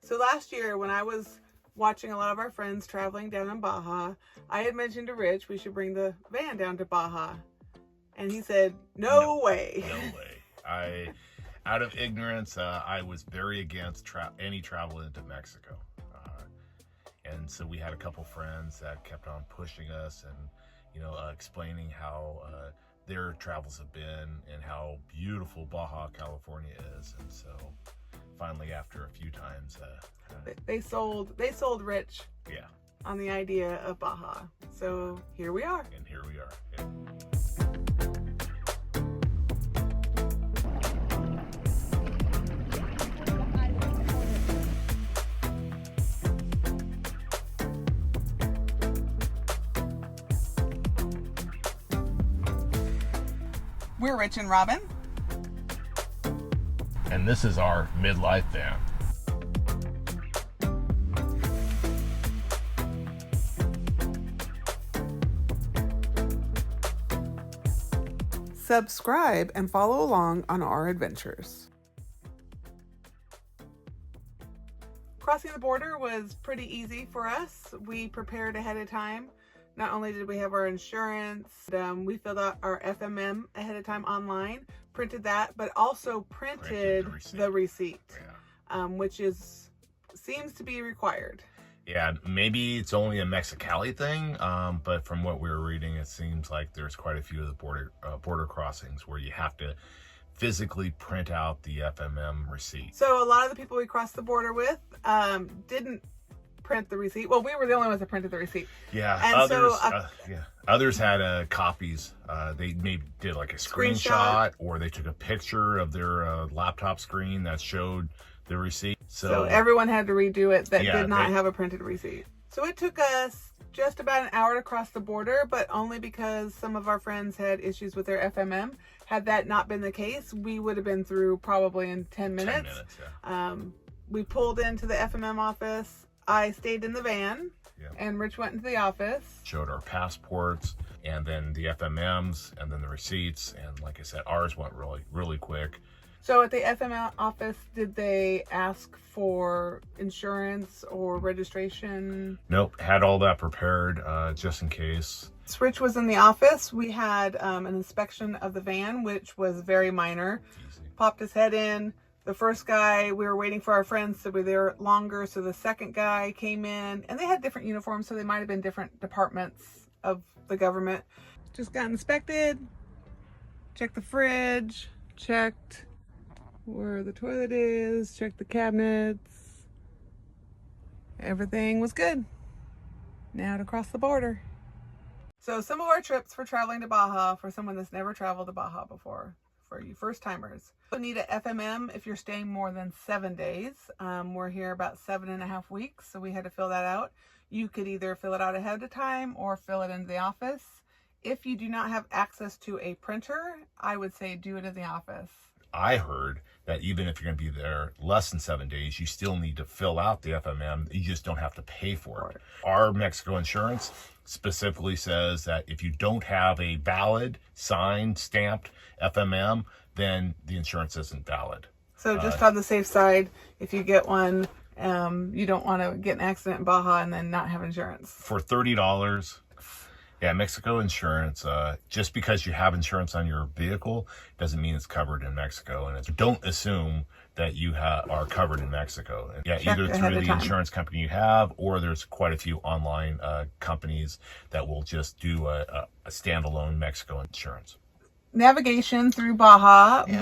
So last year when I was watching a lot of our friends traveling down in Baja, I had mentioned to Rich we should bring the van down to Baja. And he said, no way. No way. Out of ignorance, I was very against any travel into Mexico. And so we had a couple friends that kept on pushing us and, explaining how their travels have been and how beautiful Baja California is. And so finally, after a few times, they sold Rich on the idea of Baja. So here we are. And here we are. Yeah. We're Rich and Robin. And this is our Midlife van. Subscribe and follow along on our adventures. Crossing the border was pretty easy for us. We prepared ahead of time. Not only did we have our insurance, we filled out our FMM ahead of time online, printed that, but also printed the receipt, which seems to be required. Yeah, maybe it's only a Mexicali thing, but from what we were reading, it seems like there's quite a few of the border crossings where you have to physically print out the FMM receipt. So a lot of the people we crossed the border with didn't print the receipt. Well, we were the only ones that printed the receipt. Yeah, and others had copies. They maybe did like a screenshot, or they took a picture of their laptop screen that showed the receipt. So everyone had to redo it that did not have a printed receipt. So it took us just about an hour to cross the border, but only because some of our friends had issues with their FMM. Had that not been the case, we would have been through probably in 10 minutes. 10 minutes, yeah. We pulled into the FMM office. I stayed in the van, and Rich went into the office. Showed our passports, and then the FMMs, and then the receipts. And like I said, ours went really, really quick. So at the FMM office, did they ask for insurance or registration? Nope, had all that prepared just in case. Rich was in the office. We had an inspection of the van, which was very minor. Easy. Popped his head in. The first guy, we were waiting for our friends to be there longer, so the second guy came in, and they had different uniforms, so they might have been different departments of the government. Just got inspected, checked the fridge, checked where the toilet is, checked the cabinets. Everything was good. Now to cross the border. So some of our trips for traveling to Baja, for someone that's never traveled to Baja before, for you first timers. You'll need an FMM if you're staying more than 7 days. We're here about 7.5 weeks, so we had to fill that out. You could either fill it out ahead of time or fill it into the office. If you do not have access to a printer, I would say do it in the office. I heard that even if you're going to be there less than 7 days, you still need to fill out the FMM. You just don't have to pay for it. Our Mexico insurance specifically says that if you don't have a valid, signed, stamped FMM, then the insurance isn't valid. So just on the safe side, if you get one, you don't want to get an accident in Baja and then not have insurance. For $30, Mexico insurance, just because you have insurance on your vehicle doesn't mean it's covered in Mexico. And don't assume that you are covered in Mexico. Either through the insurance company you have, or there's quite a few online companies that will just do a standalone Mexico insurance. Navigation through Baja. Yeah.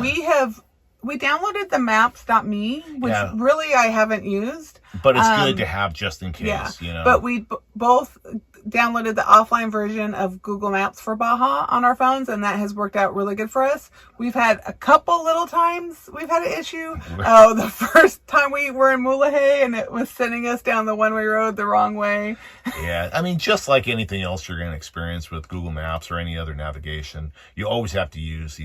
We downloaded the maps.me, which really I haven't used. But it's good to have just in case, But we both downloaded the offline version of Google Maps for Baja on our phones, and that has worked out really good for us. We've had a couple little times we've had an issue. The first time we were in Mulahay, and it was sending us down the one-way road the wrong way. Yeah, I mean, just like anything else you're going to experience with Google Maps or any other navigation, you always have to use,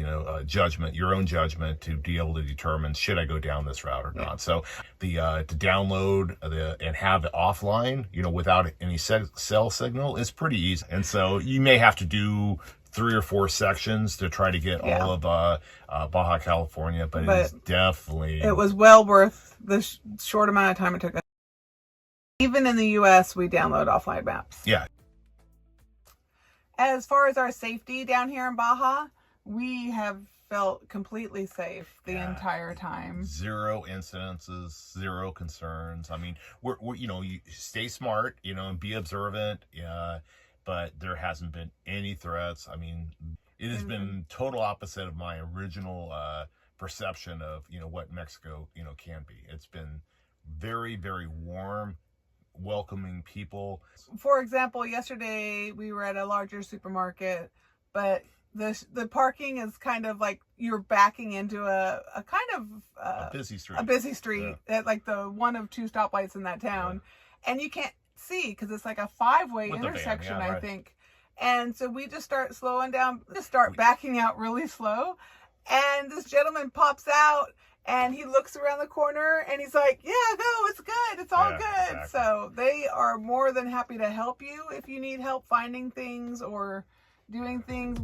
judgment, your own judgment, to be able to determine, should I go down this route or not? So to download and have it offline, without any cell signal is pretty easy. And so you may have to do 3 or 4 sections to try to get Yeah. all of Baja California, but it is definitely... It was well worth the short amount of time it took us. Even in the U.S., we download offline maps. Yeah. As far as our safety down here in Baja, we have felt completely safe the entire time. 0 incidences, 0 concerns. I mean, we're you know, you stay smart, you know, and be observant. Yeah, but there hasn't been any threats. I mean, it has been total opposite of my original perception of, you know, what Mexico, you know, can be. It's been very, very warm, welcoming people. For example, yesterday we were at a larger supermarket, but the parking is kind of like you're backing into a kind of a busy street. A busy street, at like the one of 2 stoplights in that town, and you can't see because it's like a 5-way intersection, I think. And so we just start slowing down, backing out really slow, and this gentleman pops out. And he looks around the corner and he's like, yeah, no, it's good. It's all good. Exactly. So they are more than happy to help you if you need help finding things or doing things.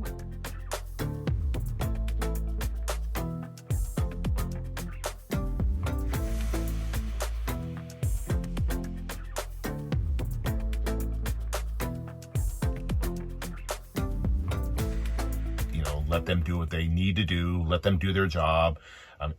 You know, let them do what they need to do. Let them do their job.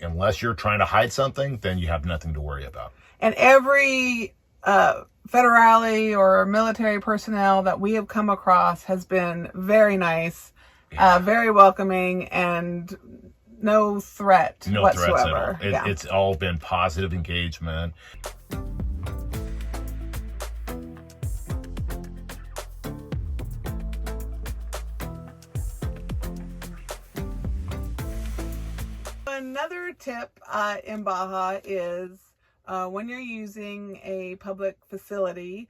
Unless you're trying to hide something, then you have nothing to worry about. And every federale or military personnel that we have come across has been very nice, very welcoming, and no threat whatsoever. Threats at all. It's all been positive engagement. Another tip in Baja is when you're using a public facility,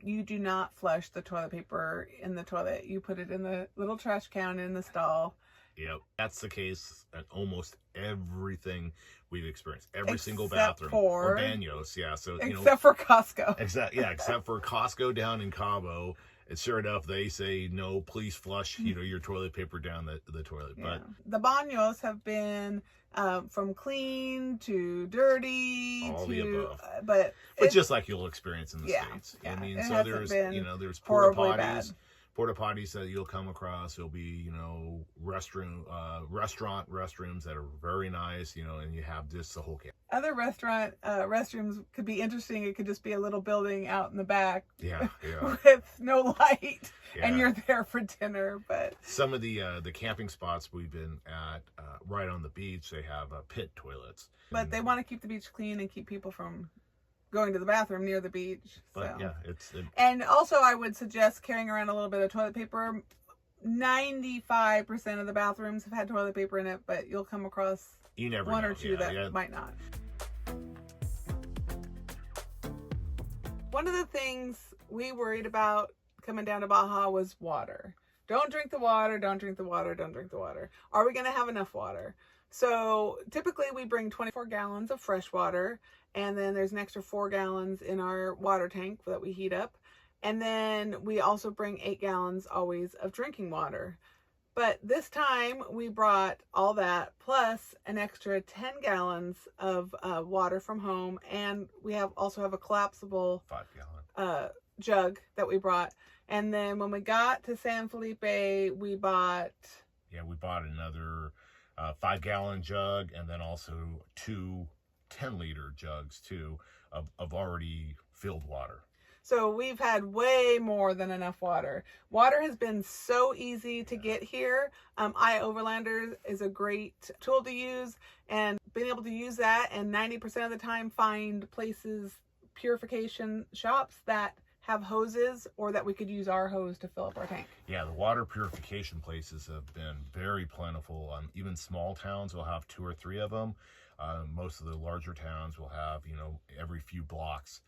you do not flush the toilet paper in the toilet. You put it in the little trash can in the stall. Yep, that's the case at almost everything we've experienced. Every single bathroom. Or Banos, yeah. So except for Costco. Except for Costco down in Cabo. And sure enough, they say, no, please flush, you know, your toilet paper down the toilet. Yeah. But the banos have been from clean to dirty all to the above. But just like you'll experience in the States. Yeah, I mean, so there's there's porta potties that you'll come across. There'll be, you know, restaurant restrooms that are very nice, you know, and you have just the whole camp. Other restaurant restrooms could be interesting. It could just be a little building out in the back. Yeah. With no light, and you're there for dinner. But some of the camping spots we've been at, right on the beach, they have pit toilets. But they want to keep the beach clean and keep people from going to the bathroom near the beach. But and also I would suggest carrying around a little bit of toilet paper. 95% of the bathrooms have had toilet paper in it, but you'll come across one or two that might not. One of the things we worried about coming down to Baja was water. Don't drink the water, don't drink the water, don't drink the water. Are we going to have enough water? So typically we bring 24 gallons of fresh water, and then there's an extra 4 gallons in our water tank that we heat up. And then we also bring 8 gallons always of drinking water. But this time we brought all that plus an extra 10 gallons of water from home. And we also have a collapsible 5-gallon jug that we brought. And then when we got to San Felipe, we bought... Yeah, we bought another 5-gallon jug, and then also 2 10-liter jugs too of already filled water. So we've had way more than enough water. Water has been so easy to get here. iOverlander is a great tool to use, and being able to use that and 90% of the time find places, purification shops that have hoses, or that we could use our hose to fill up our tank. Yeah, the water purification places have been very plentiful. Even small towns will have 2 or 3 of them. Most of the larger towns will have, you know, every few blocks.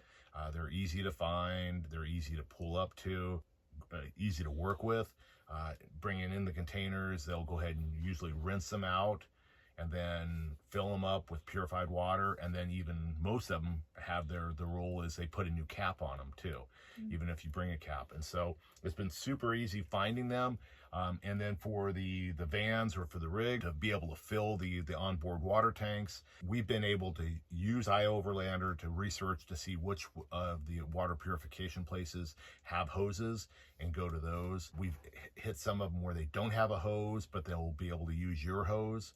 They're easy to find, they're easy to pull up to, easy to work with. Bringing in the containers, they'll go ahead and usually rinse them out and then fill them up with purified water. And then even most of them have the rule is they put a new cap on them too, even if you bring a cap. And so it's been super easy finding them. And then for the vans or for the rig to be able to fill the onboard water tanks, we've been able to use iOverlander to research to see which of the water purification places have hoses and go to those. We've hit some of them where they don't have a hose, but they'll be able to use your hose.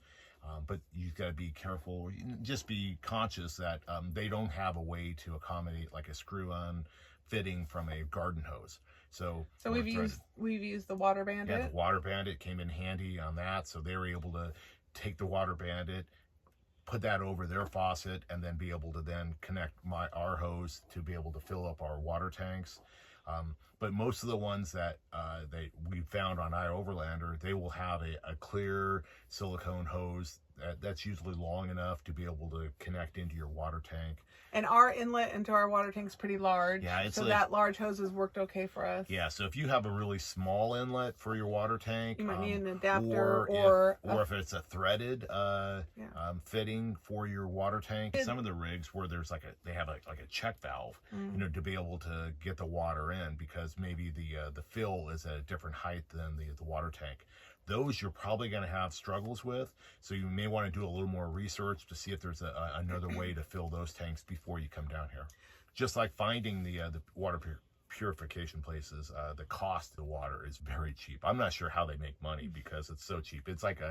But you've got to be careful, just be conscious that they don't have a way to accommodate like a screw-on fitting from a garden hose. So we've used the Water Bandit. Yeah, the Water Bandit came in handy on that. So they were able to take the Water Bandit, put that over their faucet, and then be able to then connect our hose to be able to fill up our water tanks. But most of the ones that we found on iOverlander, they will have a clear silicone hose that's usually long enough to be able to connect into your water tank. And our inlet into our water tank is pretty large. Yeah, so that large hose has worked okay for us. Yeah, so if you have a really small inlet for your water tank, you might need an adapter, or if it's a threaded fitting for your water tank. Some of the rigs where there's they have a check valve, to be able to get the water in, because maybe the fill is at a different height than the water tank. Those you're probably going to have struggles with, so you may want to do a little more research to see if there's another way to fill those tanks before you come down here. Just like finding the water purification places, the cost of the water is very cheap. I'm not sure how they make money because it's so cheap. It's like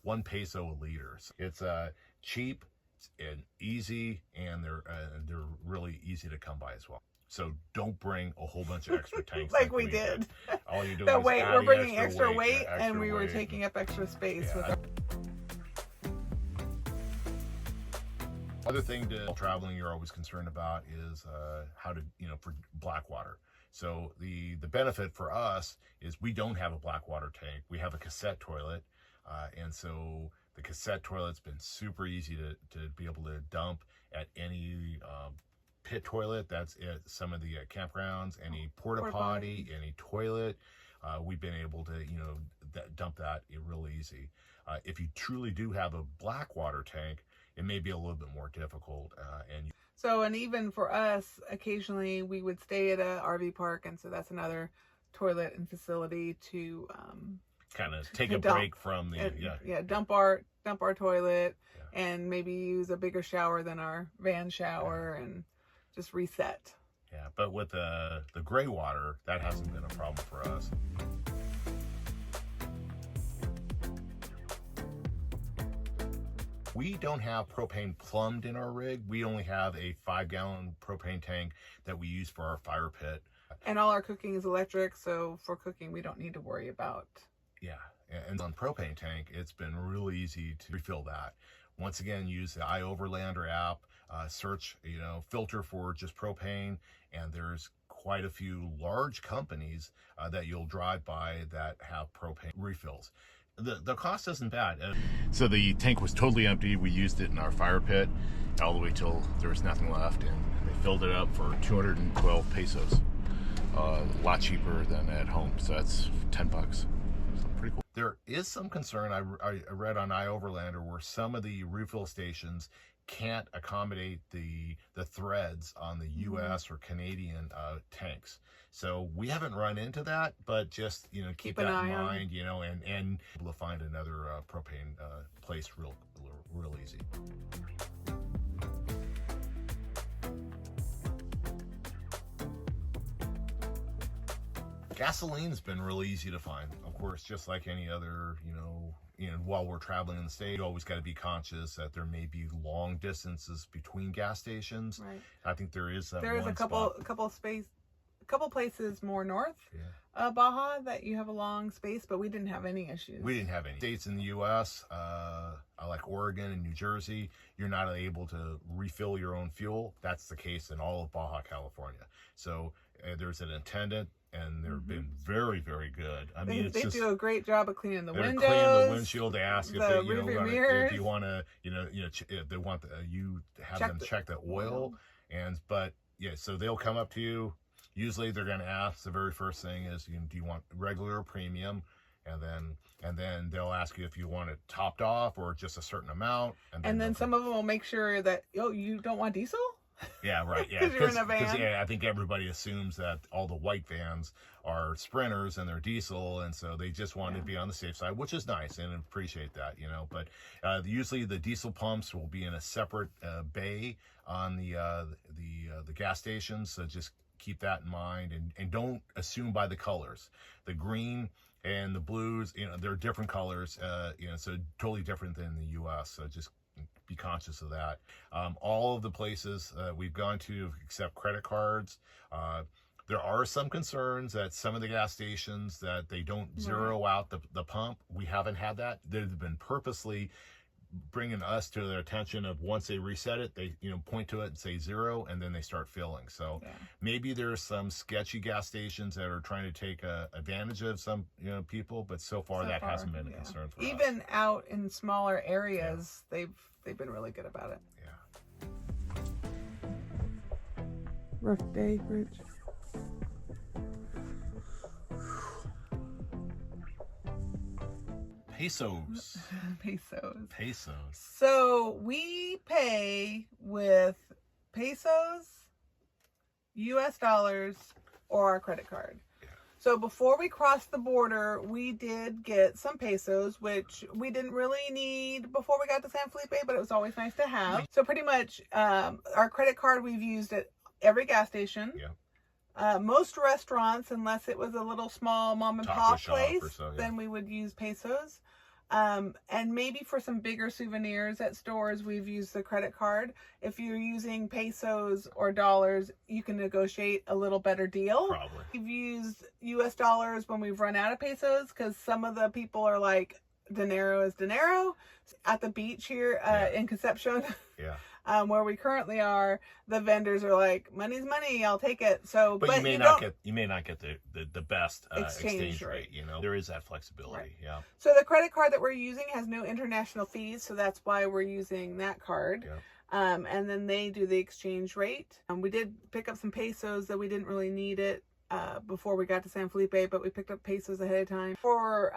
$1 peso a liter. It's cheap and easy, and they're really easy to come by as well. So don't bring a whole bunch of extra tanks like we did. All you do the is weight. We're bringing extra weight, and we were taking up extra space with our... Other thing to traveling you're always concerned about is how to, for black water. So the benefit for us is we don't have a black water tank. We have a cassette toilet, and so the cassette toilet's been super easy to be able to dump at any pit toilet that's at some of the campgrounds, any porta potty, any toilet. We've been able to dump that real easy. If you truly do have a black water tank, it may be a little bit more difficult. And even for us, occasionally we would stay at a RV park, and so that's another toilet and facility to kind of take a break from the dump our toilet, and maybe use a bigger shower than our van shower, and just reset. Yeah, but with the gray water, that hasn't been a problem for us. We don't have propane plumbed in our rig. We only have a 5-gallon propane tank that we use for our fire pit. And all our cooking is electric, so for cooking, we don't need to worry about. Yeah, and on propane tank, it's been really easy to refill that. Once again, use the iOverlander app, search, filter for just propane, and there's quite a few large companies that you'll drive by that have propane refills. The cost isn't bad. So the tank was totally empty. We used it in our fire pit all the way till there was nothing left, and they filled it up for 212 pesos. A lot cheaper than at home, so that's $10. So pretty cool. There is some concern I read on iOverlander where some of the refill stations can't accommodate the threads on the U.S. or Canadian tanks. So we haven't run into that, but just keep that in mind, and able to find another propane place real easy. Gasoline's been really easy to find, of course, just like any other, while we're traveling in the state, you always got to be conscious that there may be long distances between gas stations. Right. I think there is a couple places more north, Baja, that you have a long space, but we didn't have any issues. We didn't have any. States in the U.S., like Oregon and New Jersey, you're not able to refill your own fuel. That's the case in all of Baja California. So there's an attendant, and they've been very, very good. I mean, they do a great job of cleaning the windows. Cleaning the windshield. They ask if you want to, if they want you to have them check the oil, so they'll come up to you. Usually, they're going to ask. The very first thing is, do you want regular or premium? and then they'll ask you if you want it topped off or just a certain amount. And then some of them will make sure that, oh, you don't want diesel? Yeah, right. Yeah, Because you're in a van. Yeah, I think everybody assumes that all the white vans are Sprinters and they're diesel, and so they just want to be on the safe side, which is nice and appreciate that, you know. But usually the diesel pumps will be in a separate bay on the gas stations, so just keep that in mind, and don't assume by the colors. The green and the blues, you know, they're different colors, you know, so totally different than the U.S. So just be conscious of that. All of the places we've gone to accept credit cards. There are some concerns that some of the gas stations that they don't zero out the pump. We haven't had that. They've been purposely bringing us to their attention of once they reset it, they, you know, point to it and say 0, and then they start filling. So maybe there's some sketchy gas stations that are trying to take advantage of some, you know, people, but so far that hasn't been a concern for us. Even out in smaller areas, they've been really good about it. Yeah. Rough day, Rich. Pesos. Pesos. So we pay with pesos, US dollars, or our credit card. So before we crossed the border, we did get some pesos, which we didn't really need before we got to San Felipe, but it was always nice to have. So pretty much our credit card we've used at every gas station. Yeah. Most restaurants, unless it was a little small mom and pop place, so, then we would use pesos. And maybe for some bigger souvenirs at stores, we've used the credit card. If you're using pesos or dollars, you can negotiate a little better deal. Probably. We've used US dollars when we've run out of pesos, because some of the people are like, dinero is dinero. At the beach here in Concepcion, where we currently are, the vendors are like, money's money, I'll take it. So, but you may not get the best exchange rate. You know, there is that flexibility. Yeah. So the credit card that we're using has no international fees, so that's why we're using that card. And then they do the exchange rate. We did pick up some pesos, that we didn't really need it before we got to San Felipe, but we picked up pesos ahead of time. For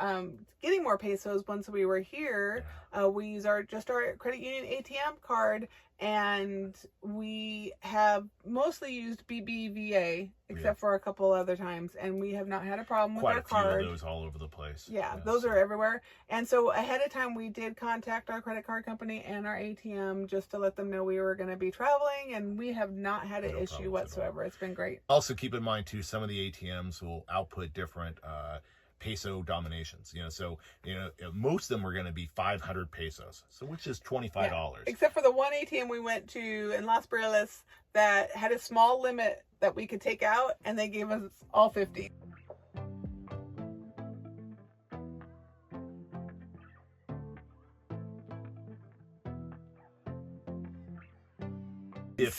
getting more pesos once we were here, we use our credit union ATM card, and we have mostly used BBVA, except for a couple other times, and we have not had a problem with our card. Quite a few of those all over the place. Yeah, those are everywhere. And so ahead of time, we did contact our credit card company and our ATM just to let them know we were going to be traveling, and we have not had an issue whatsoever. It's been great. Also, keep in mind too, some of the ATMs will output different peso denominations, you know, so, you know, most of them are going to be 500 pesos, so which is $25. Except for the one ATM we went to in Las Breales that had a small limit that we could take out, and they gave us all 50.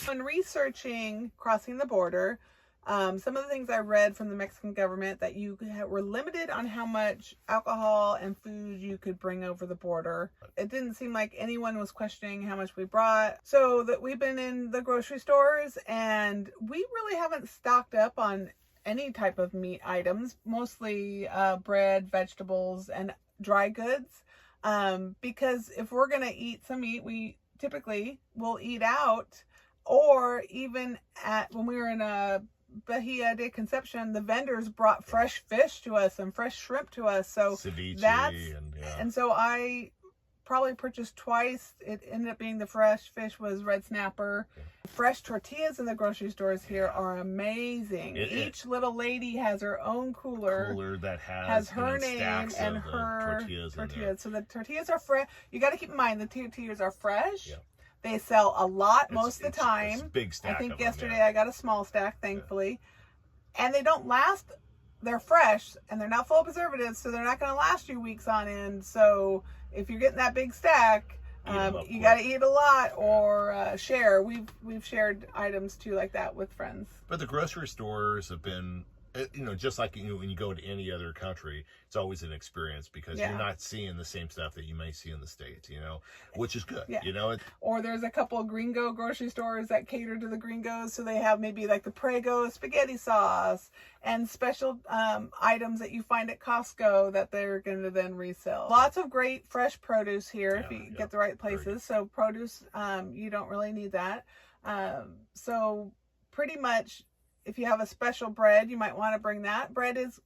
When researching crossing the border, some of the things I read from the Mexican government, that you were limited on how much alcohol and food you could bring over the border. It didn't seem like anyone was questioning how much we brought. So that we've been in the grocery stores, and we really haven't stocked up on any type of meat items, mostly bread, vegetables, and dry goods. Because if we're going to eat some meat, we typically will eat out, or even when we were in a Bahia de Concepcion, the vendors brought fresh fish to us and fresh shrimp to us. So ceviche, and so I probably purchased twice. It ended up being the fresh fish was red snapper. Fresh tortillas in the grocery stores here are amazing. Each little lady has her own cooler that has her name and her tortillas. So the tortillas are fresh. You got to keep in mind the tortillas are fresh. They sell a lot most of the time. It's a big stack. I think yesterday I got a small stack, thankfully. And they don't last. They're fresh, and they're not full of preservatives, so they're not going to last you weeks on end. So if you're getting that big stack, you got to eat a lot or share. We've shared items too like that with friends. But the grocery stores have been just like when you go to any other country, it's always an experience because you're not seeing the same stuff that you may see in the States, which is good. Or there's a couple of gringo grocery stores that cater to the gringos, so they have maybe like the Prego spaghetti sauce and special items that you find at Costco that they're going to then resell. Lots of great fresh produce here if you get the right places. So produce, you don't really need that. So pretty much, if you have a special bread, you might want to bring that. Bread is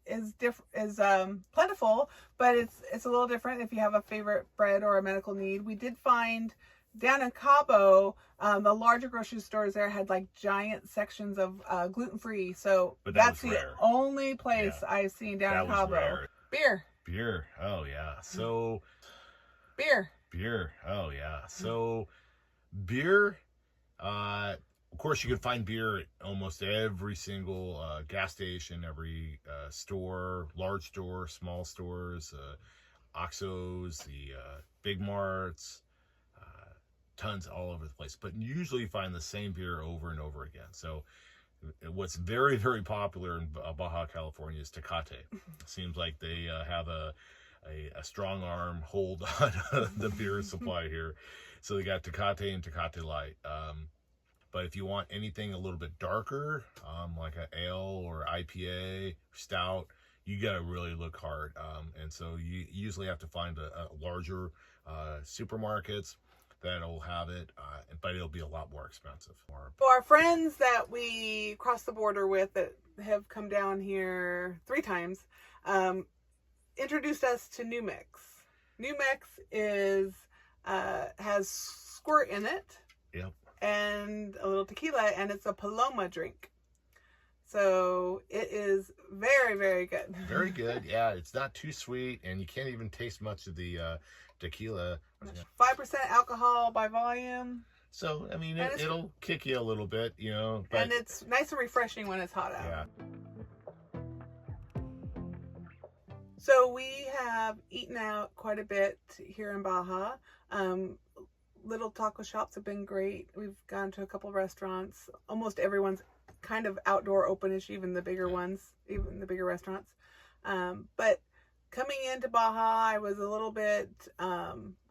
plentiful, but it's a little different if you have a favorite bread or a medical need. We did find down in Cabo, the larger grocery stores there had like giant sections of gluten-free. So that's the only place I've seen down in Cabo. Rare. Beer. Oh yeah. So beer. Oh yeah. So beer. Of course, you can find beer at almost every single gas station, every store, large store, small stores, Oxos, the big marts, tons all over the place. But usually you find the same beer over and over again. So what's very, very popular in Baja California is Tecate. Seems like they have a strong arm hold on the beer supply here. So they got Tecate and Tecate Light. But if you want anything a little bit darker, like an ale or IPA, stout, you got to really look hard. And so you usually have to find a larger supermarkets that'll have it, but it'll be a lot more expensive. So our friends that we crossed the border with that have come down here 3 times introduced us to New Mix. New Mix has squirt in it. Yep. And a little tequila, and it's a Paloma drink. So it is very, very good. Very good. Yeah, it's not too sweet, and you can't even taste much of the tequila. 5% alcohol by volume. So, I mean, it'll kick you a little bit, But, and it's nice and refreshing when it's hot out. Yeah. So we have eaten out quite a bit here in Baja. Little taco shops have been great. We've gone to a couple restaurants. Almost everyone's kind of outdoor openish, even the bigger ones, even the bigger restaurants. But coming into Baja, I was a little bit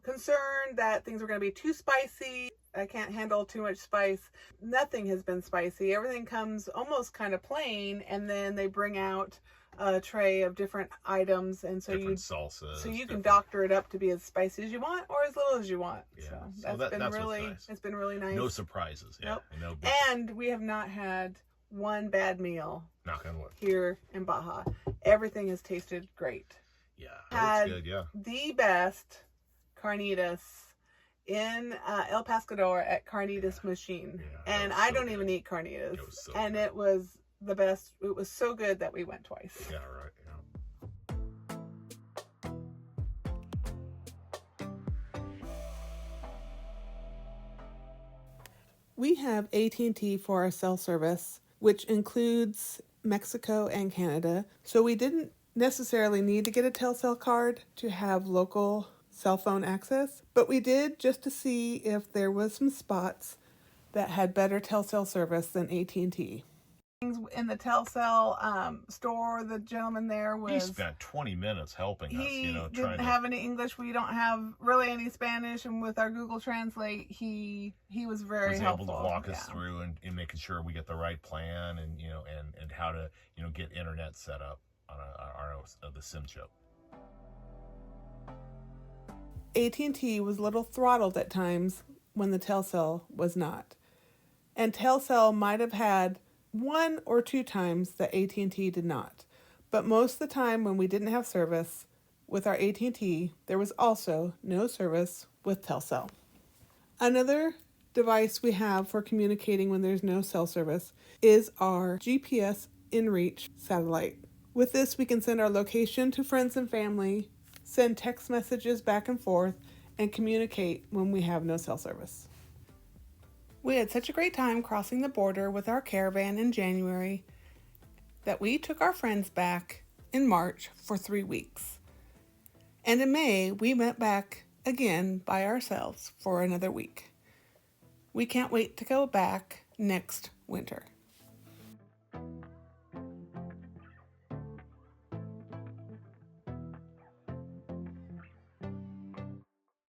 concerned that things were going to be too spicy. I can't handle too much spice. Nothing has been spicy. Everything comes almost kind of plain, and then they bring out a tray of different items, and so salsas. So you can doctor it up to be as spicy as you want or as little as you want. Yeah, so that's been really nice. It's been really nice. No surprises. Yeah. Nope. And we have not had one bad meal. Knock on wood. Here in Baja, everything has tasted great. Yeah, that's good. Yeah. The best carnitas in El Pescador at Carnitas Machine, and I don't even eat carnitas, it was the best. It was so good that we went twice. Yeah, right. Yeah. We have AT&T for our cell service, which includes Mexico and Canada. So we didn't necessarily need to get a Telcel card to have local cell phone access, but we did just to see if there was some spots that had better Telcel service than AT&T. In the Telcel store, the gentleman there he spent 20 minutes helping us. He didn't have any English. We don't have really any Spanish, and with our Google Translate, he was very helpful. Able to walk us through and making sure we get the right plan, and and how to get internet set up on the SIM chip. AT&T was a little throttled at times when the Telcel was not, and Telcel might have had 1 or 2 times that AT&T did not. But most of the time when we didn't have service with our AT&T, there was also no service with Telcel. Another device we have for communicating when there's no cell service is our GPS inReach satellite. With this, we can send our location to friends and family, send text messages back and forth, and communicate when we have no cell service. We had such a great time crossing the border with our caravan in January that we took our friends back in March for 3 weeks. And in May, we went back again by ourselves for another week. We can't wait to go back next winter.